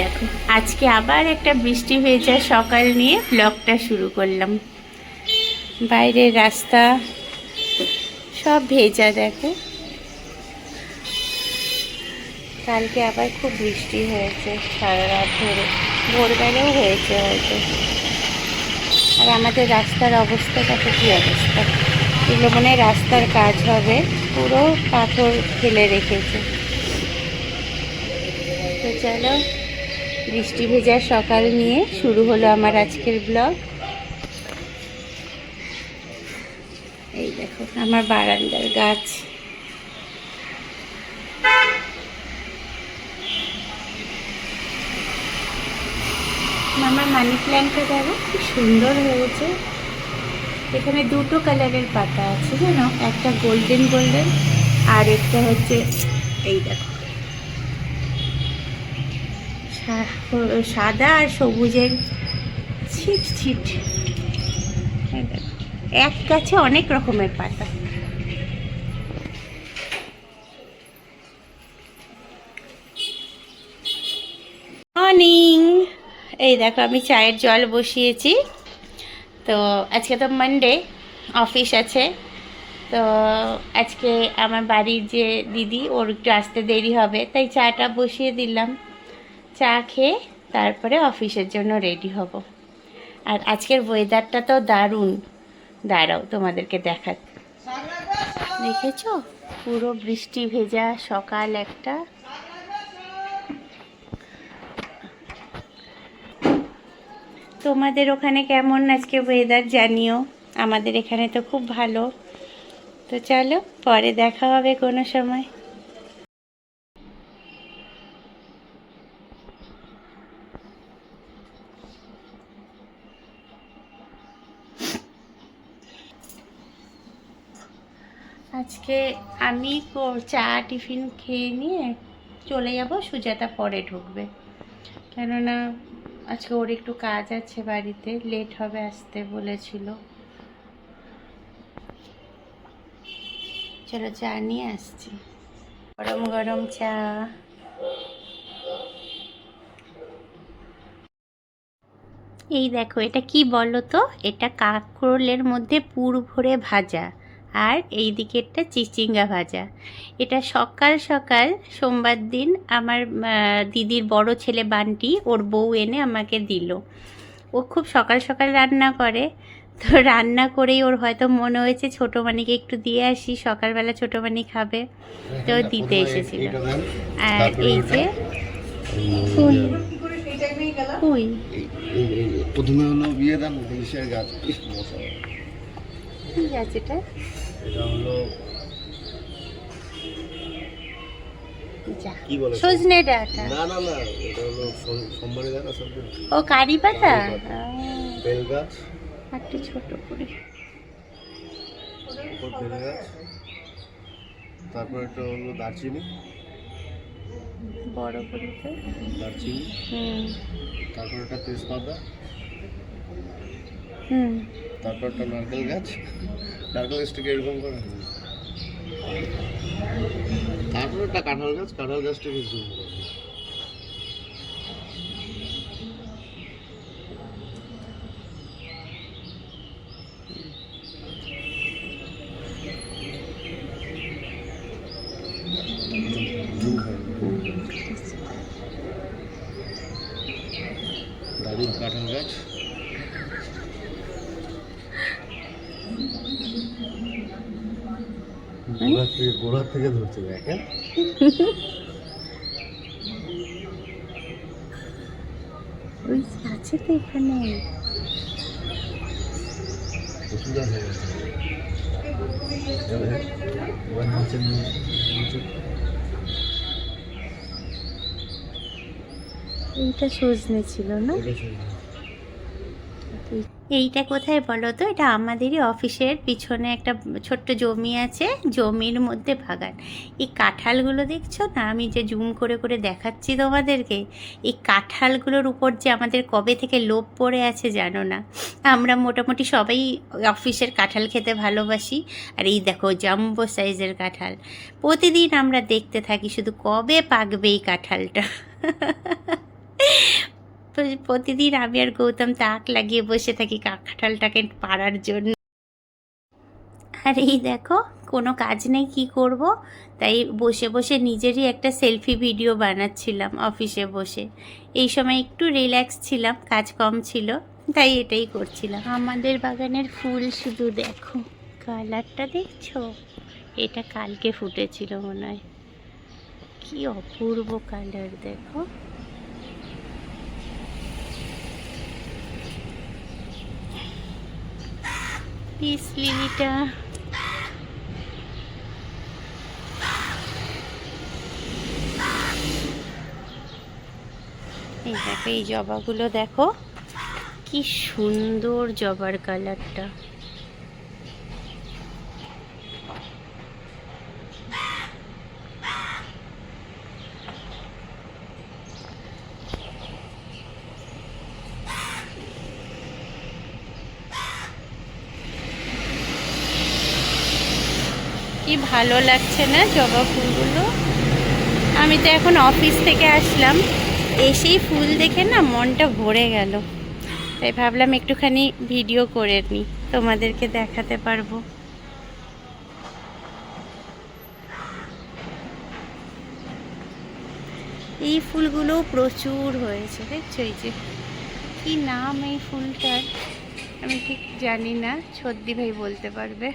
দেখো আজকে আবার একটা বৃষ্টি ভেজা সকাল নিয়ে ব্লগটা শুরু করলাম। বাইরের রাস্তা সব ভেজা দেখো। কালকে আবার খুব বৃষ্টি হয়েছে সারা রাত ধরে, ভোরবেলাও হয়েছে হয়তো। আর আমাদের রাস্তার অবস্থাটা তো কী অবস্থা, এগুলো মনে হয় রাস্তার কাজ হবে, পুরো পাথর ফেলে রেখেছে। তো চলো, বৃষ্টি ভেজা সকাল নিয়ে শুরু হলো আমার আজকের ব্লগ। এই দেখো আমার বারান্দার গাছ, আমার মানি প্ল্যান্টটা দেখো কি সুন্দর হয়েছে। এখানে দুটো কালারের পাতা আছে জানো, একটা গোল্ডেন গোল্ডেন আর একটা হচ্ছে এই দেখো সাদা আর সবুজের ছিট ছিট। এক গাছে অনেক রকমের পাতা। মর্নিং, এই দেখো আমি চায়ের জল বসিয়েছি। তো আজকে তো মানডে, অফিস আছে। তো আজকে আমার বাড়ির যে দিদি, ওর একটু আসতে দেরি হবে, তাই চাটা বসিয়ে দিলাম। চা খেয়ে তারপরে অফিসের জন্য রেডি হব। আর আজকের ওয়েদারটা তো দারুণ। দাঁড়াও তোমাদেরকে দেখাচ্ছি, দেখেছো পুরো বৃষ্টি ভেজা সকাল একটা। তোমাদের ওখানে কেমন আজকে ওয়েদার জানিও, আমাদের এখানে তো খুব ভালো। তো চলো পরে দেখা হবে কোনো সময়। আজকে আমি চা টিফিন খেয়ে নিয়ে চলে যাব, সুজাতা পরে ঢুকবে, কেননা আজকে ওর একটু কাজ আছে বাড়িতে, লেট হবে আসতে বলেছিল। চলো চা নিয়ে আসছি, গরম গরম চা। এই দেখো এটা কি বলো তো, এটা কাঁকরোলের মধ্যে পুর ভরে ভাজা, আর এই দিকেরটা চিচিঙ্গা ভাজা। এটা সকাল সকাল সোমবার দিন আমার দিদির বড় ছেলে বান্টি, ওর বউ এনে আমাকে দিল। ও খুব সকাল সকাল রান্না করে, তো রান্না করেই ওর হয়তো মনে হয়েছে ছোটো মানিকে একটু দিয়ে আসি, সকালবেলা ছোটো মানি খাবে, তো দিতে এসেছিল। আর এই যে কুই, প্রথমে হলো বিয়ে দান পুলিশের গাছ। কি গাছ এটা? এটা হলো কি বলে, সজনে ডাঁটা? না না না, এটা হলো সোমবারে দান আছে। ও কারি পাতা, বেল গাছ, একটু ছোট করে উপর বেল গাছ। তারপর এটা হলো দারচিনি, বড় করে তো দারচিনি। তারপর একটা তেজপাতা। তারপর একটা নারকেল গাছ। নারকেল গাছটাকে এরকম করে। তারপর একটা কাঁঠাল গাছ, কাঁঠাল গাছটাকে জুম করে। দারুণ কাঁঠাল গাছ। গোড়া থেকে ধরছে দেখেন। ওই আছে তো এখানে। ওষুধ আছে এইটা সজনে ছিল না? এইটা কোথায় বলো তো, এটা আমাদেরই অফিসের পিছনে একটা ছোট্ট জমি আছে, জমির মধ্যে বাগান। এই কাঁঠালগুলো দেখছো না, আমি যে জুম করে করে দেখাচ্ছি তোমাদেরকে, এই কাঁঠালগুলোর উপর যে আমাদের কবে থেকে লোভ পড়ে আছে জানো না। আমরা মোটামুটি সবাই অফিসের কাঁঠাল খেতে ভালোবাসি। আর এই দেখো জাম্বো সাইজের কাঁঠাল, প্রতিদিন আমরা দেখতে থাকি শুধু কবে পাকবে এই কাঁঠালটা। প্রতিদিন আমি আর গৌতম তাক লাগিয়ে বসে থাকি কাঁঠালটাকে পাড়ার জন্য। আর এই দেখো কোনো কাজ নেই, কি করব, তাই বসে বসে নিজেরই একটা সেলফি ভিডিও বানাচ্ছিলাম অফিসে বসে। এই সময় একটু রিল্যাক্স ছিলাম, কাজ কম ছিল, তাই এটাই করছিলাম। আমাদের বাগানের ফুল শুধু দেখো, কালারটা দেখছো, এটা কালকে ফুটেছিল মনে হয়, কি অপূর্ব কালার দেখো। পিস লিলিটা এই দেখো, এই জবাগুলো দেখো কি সুন্দর জবার কালারটা। কি ভালো লাগছে না জবা ফুলগুলো। আমি তো এখন অফিস থেকে আসলাম, এসেই ফুল দেখে না মনটা ভরে গেল, তাই ভাবলাম একটুখানি ভিডিও করে নিই, তোমাদেরকে দেখাতে পারবো। এই ফুলগুলো প্রচুর হয়েছে, দেখছো, এই যে কি নাম এই ফুলটার আমি ঠিক জানি না, ছদ্দি ভাই বলতে পারবে।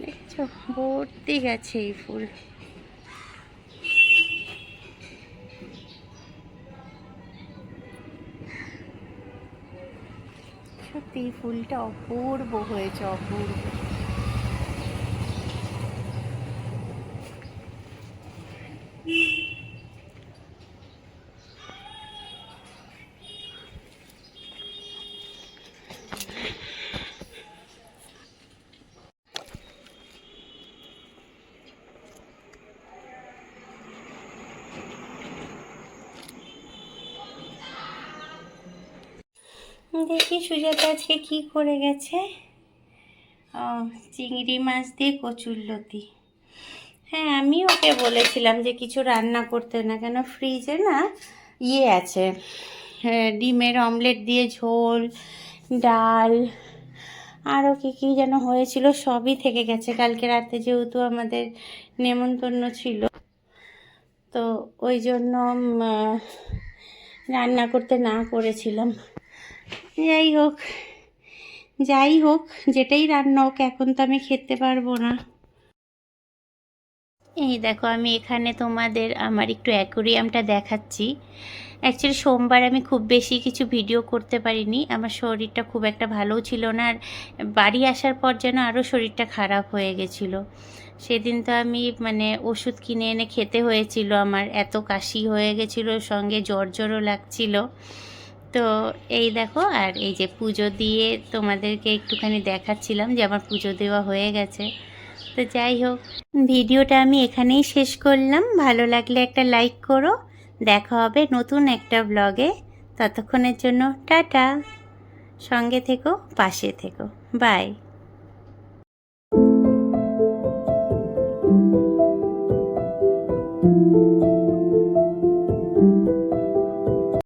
দেখছো ভর্তি গেছে এই ফুল। সত্যি এই ফুলটা অপূর্ব হয়েছে, অপূর্ব। দেখি সুজাতা আজকে কি করে গেছে। চিংড়ি মাছ দিয়ে কচুরলতি। হ্যাঁ, আমি ওকে বলেছিলাম যে কিছু রান্না করতে না, কেন ফ্রিজে না আছে, ডিমের অমলেট দিয়ে ঝোল, ডাল, আরও কী যেন হয়েছিল, সবই থেকে গেছে। কালকে রাতে যেহেতু আমাদের নেমন্তন্ন ছিল, তো ওই জন্য রান্না করতে না করেছিলাম। যাই হোক যেটাই রান্না হোক, এখন তো আমি খেতে পারবো না। এই দেখো আমি এখানে তোমাদের আমার একটু অ্যাকোরিয়ামটা দেখাচ্ছি। অ্যাকচুয়ালি সোমবার আমি খুব বেশি কিছু ভিডিও করতে পারিনি, আমার শরীরটা খুব একটা ভালোও ছিল না, আর বাড়ি আসার পর যেন আরও শরীরটা খারাপ হয়ে গেছিলো। সেদিন তো আমি ওষুধ কিনে এনে খেতে হয়েছিল, আমার এত কাশি হয়ে গেছিলো, সঙ্গে জ্বরও লাগছিল। তো এই দেখো, আর এই যে পুজো দিয়ে তোমাদেরকে একটুখানি দেখাচ্ছিলাম যে আমার পুজো দেওয়া হয়ে গেছে। তো যাই হোক, ভিডিওটা আমি এখানেই শেষ করলাম। ভালো লাগলে একটা লাইক করো, দেখা হবে নতুন একটা ব্লগে। ততক্ষণের জন্য টাটা, সঙ্গে থেকো, পাশে থেকো, বাই।